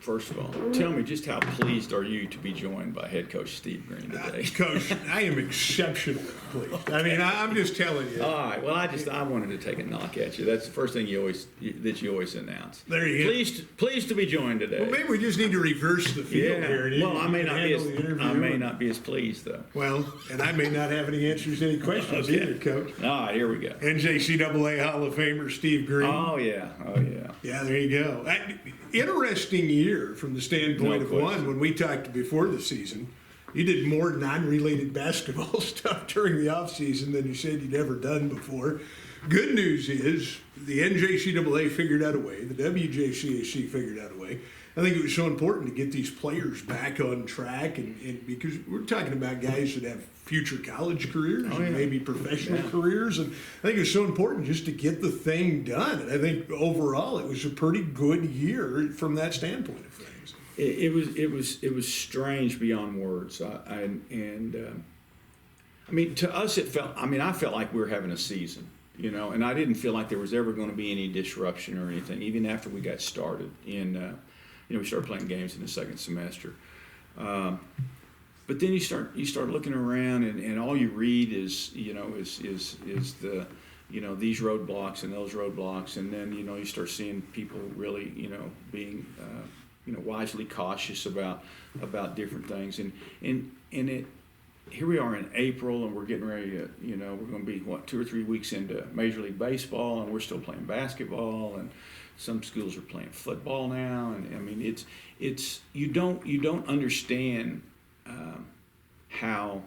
first of all, tell me just how pleased are you to be joined by head coach Steve Green today? Coach, I am exceptionally pleased. I mean, I'm just telling you. All right. Well, I wanted to take a knock at you. That's the first thing you always announce. There you go. Pleased to be joined today. Well, maybe we just need to reverse the field here. And Well, I may not be as pleased though. Well, and I may not have any answers to any questions either, Coach. All right, here we go. NJCAA Hall of Famer Steve Green. Oh yeah. Yeah, there you go. Interesting year from the standpoint of one. When we talked before the season, you did more non-related basketball stuff during the off season than you said you'd ever done before. Good news is the NJCAA figured out a way. The WJCAC figured out a way. I think it was so important to get these players back on track, and because we're talking about guys that have future college careers and maybe professional careers, and I think it was so important just to get the thing done. And I think overall it was a pretty good year from that standpoint of things. It was strange beyond words. I mean, to us it felt. I mean, I felt like we were having a season. And I didn't feel like there was ever going to be any disruption or anything, even after we got started. We started playing games in the second semester. But then you start looking around, and all you read is the these roadblocks and those roadblocks, and then you start seeing people really being wisely cautious about different things, and it. Here we are in April, and we're getting ready to, we're going to be, 2 or 3 weeks into Major League Baseball, and we're still playing basketball, and some schools are playing football now, and I mean, it's you don't understand how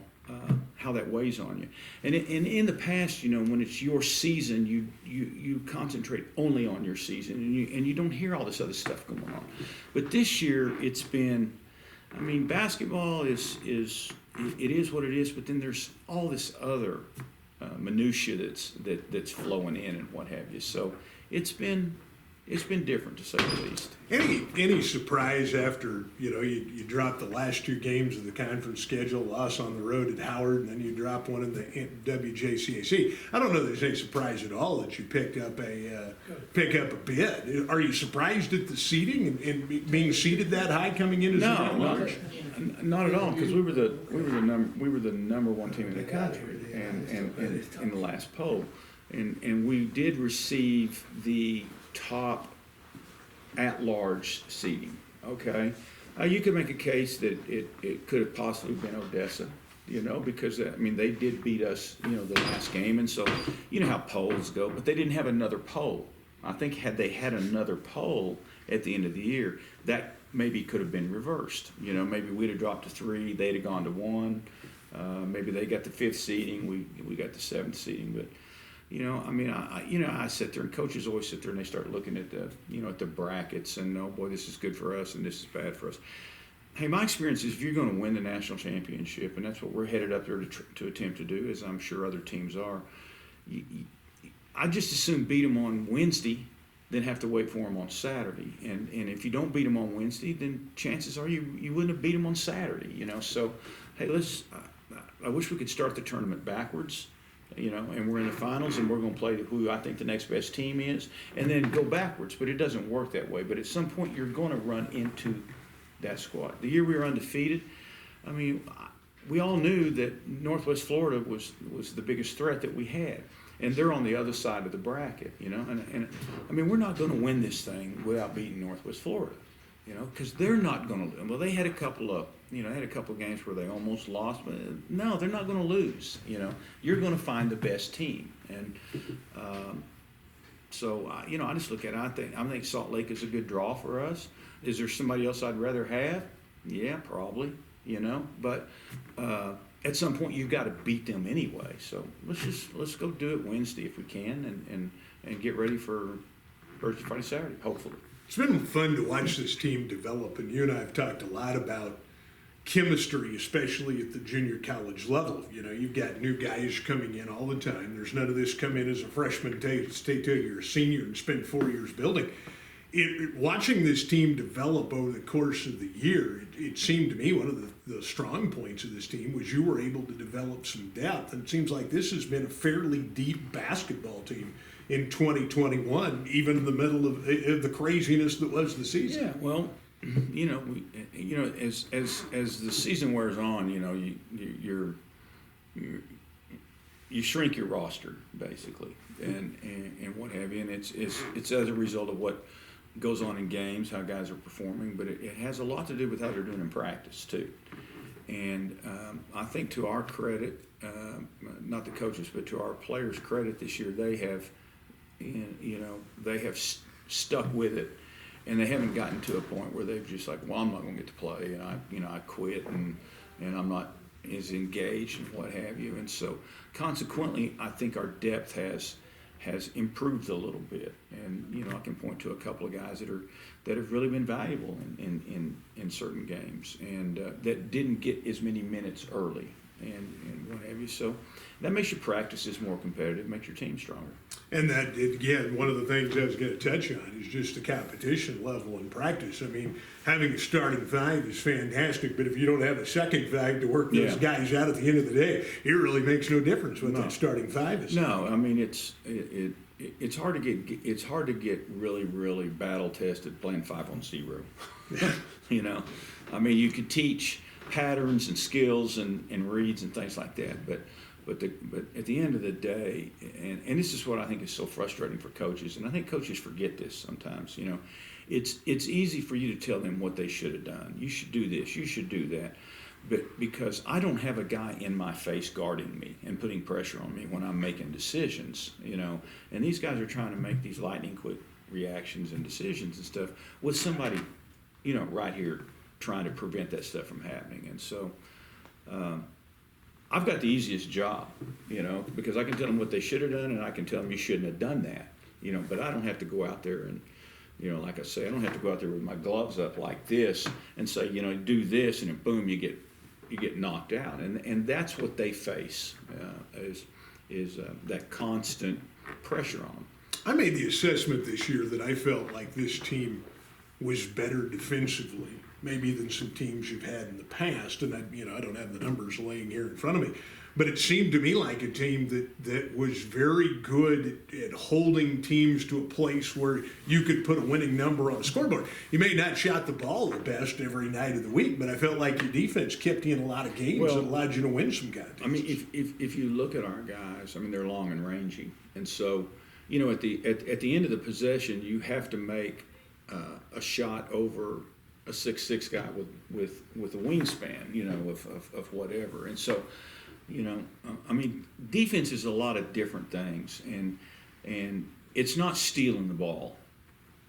that weighs on you, and in the past, when it's your season, you concentrate only on your season, and you don't hear all this other stuff going on, but this year it's been, I mean, basketball is what it is, but then there's all this other minutia that's flowing in and what have you. So it's been different, to say the least. Any surprise after you dropped the last 2 games of the conference schedule, loss on the road at Howard, and then you drop one in the WJCAC? I don't know if there's any surprise at all that you pick up a bid. Are you surprised at the seeding and being seeded that high coming into No, not at all, because we were the number 1 team in the country, and in the last poll, and we did receive the top at-large seeding. Okay, you could make a case that it could have possibly been Odessa, because they did beat us, the last game, and so how polls go, but they didn't have another poll. I think had they had another poll at the end of the year, that maybe could have been reversed. Maybe we'd have dropped to 3, they'd have gone to 1. Maybe they got the 5th seeding, we got the 7th seeding, but. I sit there, and coaches always sit there and they start looking at the brackets, and oh boy, this is good for us and this is bad for us. Hey, my experience is if you're going to win the national championship, and that's what we're headed up there to attempt to do, as I'm sure other teams are, I just assume beat them on Wednesday, then have to wait for them on Saturday. And if you don't beat them on Wednesday, then chances are you wouldn't have beat them on Saturday. So, hey, I wish we could start the tournament backwards. And we're in the finals, and we're going to play who I think the next best team is, and then go backwards. But it doesn't work that way. But at some point, you're going to run into that squad. The year we were undefeated, I mean, we all knew that Northwest Florida was the biggest threat that we had, and they're on the other side of the bracket. And I mean, we're not going to win this thing without beating Northwest Florida. Because they're not going to. Well, they had a couple of games where they almost lost, but no, they're not going to lose. You're going to find the best team, and so I just look at it. I think Salt Lake is a good draw for us. Is there somebody else I'd rather have? Yeah, probably. But at some point you've got to beat them anyway. So let's go do it Wednesday if we can, and get ready for Thursday, Friday, Saturday, hopefully. It's been fun to watch this team develop, and you and I have talked a lot about chemistry, especially at the junior college level. You've got new guys coming in all the time. There's none of this come in as a freshman, stay till you're a senior and spend 4 years building. Watching this team develop over the course of the year, it seemed to me one of the strong points of this team was you were able to develop some depth, and it seems like this has been a fairly deep basketball team in 2021, even in the middle of the craziness that was the season. Yeah, well, as the season wears on, you shrink your roster basically, and what have you, and it's as a result of what goes on in games, how guys are performing, but it has a lot to do with how they're doing in practice too. And I think to our credit, not the coaches, but to our players' credit this year, they have, stuck with it, and they haven't gotten to a point where they've just like, well, I'm not going to get to play, and I quit, and I'm not as engaged and what have you. And so, consequently, I think our depth has improved a little bit, and I can point to a couple of guys that have really been valuable in certain games, and that didn't get as many minutes early, and what have you. So that makes your practices more competitive, makes your team stronger. And that, again, one of the things I was going to touch on is just the competition level in practice. I mean, having a starting five is fantastic, but if you don't have a second five to work those guys out at the end of the day, it really makes no difference what that starting five is. No, I mean it's hard to get really, really battle tested playing 5-on-0. I mean, you could teach patterns and skills and reads and things like that, but at the end of the day, and this is what I think is so frustrating for coaches, and I think coaches forget this sometimes. It's easy for you to tell them what they should have done. You should do this. You should do that. But because I don't have a guy in my face guarding me and putting pressure on me when I'm making decisions, and these guys are trying to make these lightning quick reactions and decisions and stuff with somebody, right here trying to prevent that stuff from happening. And so I've got the easiest job, because I can tell them what they should have done, and I can tell them you shouldn't have done that, but I don't have to go out there and, like I say, I don't have to go out there with my gloves up like this and say, do this, and then boom, you get knocked out. And that's what they face, is that constant pressure on them. I made the assessment this year that I felt like this team was better defensively, maybe than some teams you've had in the past. And I don't have the numbers laying here in front of me, but it seemed to me like a team that was very good at holding teams to a place where you could put a winning number on the scoreboard. You may not shot the ball the best every night of the week, but I felt like your defense kept you in a lot of games and allowed you to win some contests. I mean, if you look at our guys, they're long and rangy, and so at the end of the possession, you have to make a shot over a 6'6" guy with a wingspan, of whatever. And so, defense is a lot of different things, and it's not stealing the ball.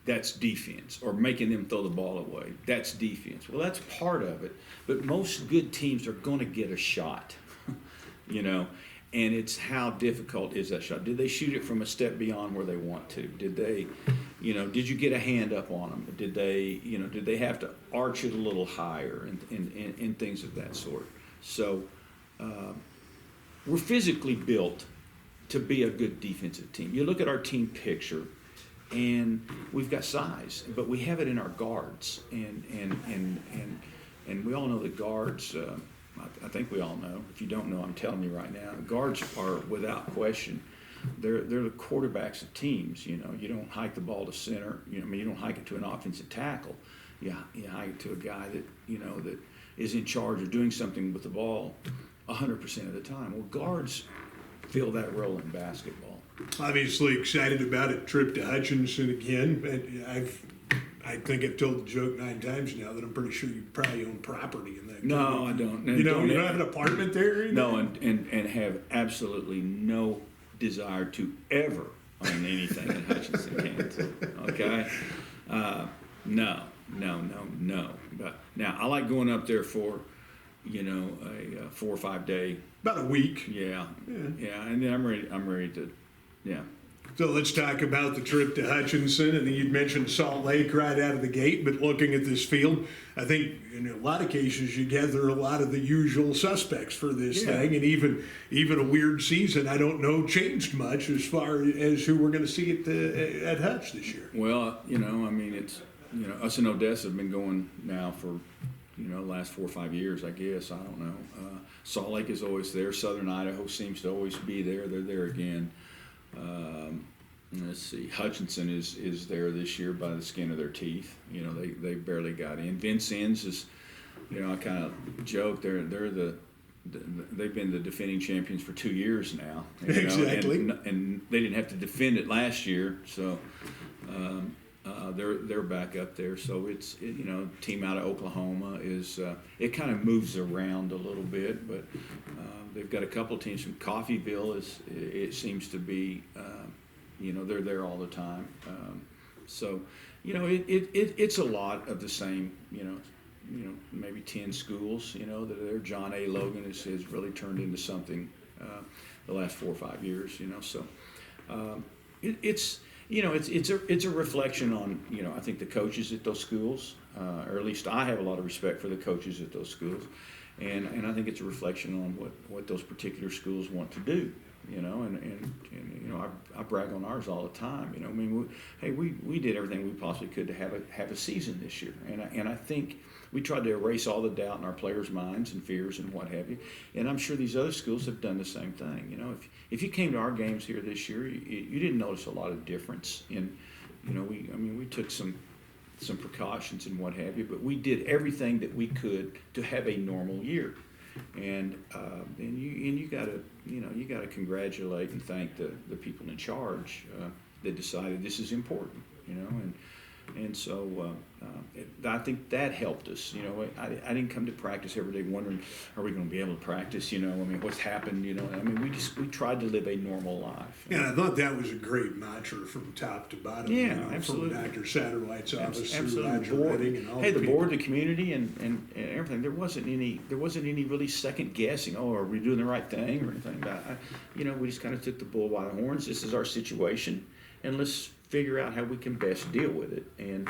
That's defense, or making them throw the ball away. That's defense. Well, that's part of it, but most good teams are going to get a shot, and it's how difficult is that shot? Did they shoot it from a step beyond where they want to? Did they, did you get a hand up on them? Did they have to arch it a little higher and things of that sort? So we're physically built to be a good defensive team. You look at our team picture, and we've got size, but we have it in our guards, and we all know the guards. I think we all know. If you don't know, I'm telling you right now. Guards are, without question, they're the quarterbacks of teams. You don't hike the ball to center. You don't hike it to an offensive tackle. You hike it to a guy that that is in charge of doing something with the ball 100% of the time. Well, guards fill that role in basketball. Obviously excited about a trip to Hutchinson again. I think I've told the joke 9 times now that I'm pretty sure you probably own property in that. No, I don't. You don't have an apartment there? Either? No, and have absolutely no desire to ever own anything in Hutchinson, Kansas. Okay? No. But now I like going up there for, a 4 or 5 day. About a week. Yeah. And then I'm ready to. So let's talk about the trip to Hutchinson. And then you'd mentioned Salt Lake right out of the gate, but looking at this field, I think in a lot of cases you gather a lot of the usual suspects for this thing. And even a weird season, I don't know, changed much as far as who we're going to see at Hutch this year. Well, it's, us in Odessa have been going now for, the last 4 or 5 years, I guess. I don't know. Salt Lake is always there. Southern Idaho seems to always be there. They're there again. let's see, Hutchinson is there this year by the skin of their teeth. You know, they barely got in. Vincennes is, you know, I kind of joke they've been the defending champions for 2 years now. You know, Exactly. and they didn't have to defend it last year, so they're back up there. So you know, team out of Oklahoma is it kind of moves around a little bit, but they've got a couple of teams from Coffeyville. It seems to be you know, they're there all the time. So you know, it's a lot of the same. You know, maybe 10 schools. You know, that are there. John A. Logan has really turned into something the last 4 or 5 years. You know, so it's. You know, it's a reflection on, you know, I think the coaches at those schools, or at least I have a lot of respect for the coaches at those schools, and I think it's a reflection on what those particular schools want to do, you know, and you know, I brag on ours all the time, you know. I mean, we did everything we possibly could to have a season this year, and I think we tried to erase all the doubt in our players' minds and fears and what have you, and I'm sure these other schools have done the same thing. You know, if you came to our games here this year, you didn't notice a lot of difference in, you know, we took some precautions and what have you, but we did everything that we could to have a normal year, and you gotta congratulate and thank the people in charge that decided this is important, you know, and so I think that helped us. You know, I didn't come to practice every day wondering, are we going to be able to practice? You know, I mean, what's happened? You know, I mean, we tried to live a normal life. And I thought that was a great mantra from top to bottom. Yeah, you know, absolutely. From Dr. Satterwhite's office through Absolutely. Roger Redding and all Hey, the people. board, the community, and everything. There wasn't any really second guessing. Oh, are we doing the right thing or anything? But you know, we just kind of took the bull by the horns. This is our situation, and let's figure out how we can best deal with it. And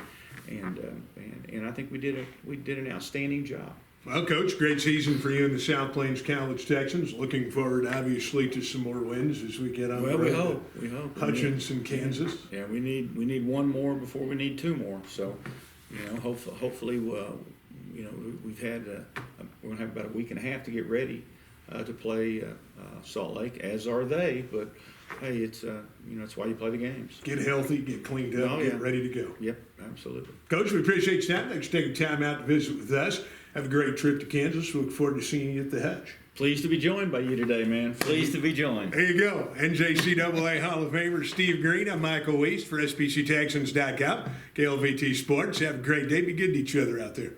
I think we did an outstanding job. Well, Coach, great season for you and the South Plains College Texans. Looking forward, obviously, to some more wins as we get on the road. We hope. Hutchinson, Kansas. Yeah, we need one more before we need two more. So, you know, hopefully, you know, we've had we're gonna have about a week and a half to get ready to play Salt Lake, as are they. But hey, it's you know, it's why you play the games. Get healthy, get cleaned up, get ready to go. Yep, absolutely. Coach, we appreciate your time. Thanks for taking time out to visit with us. Have a great trip to Kansas. We look forward to seeing you at the Hutch. Pleased to be joined by you today, man. Pleased to be joined. There you go. NJCAA Hall of Famer Steve Green. I'm Michael Weiss for SBCTexans.com. KLVT Sports. Have a great day. Be good to each other out there.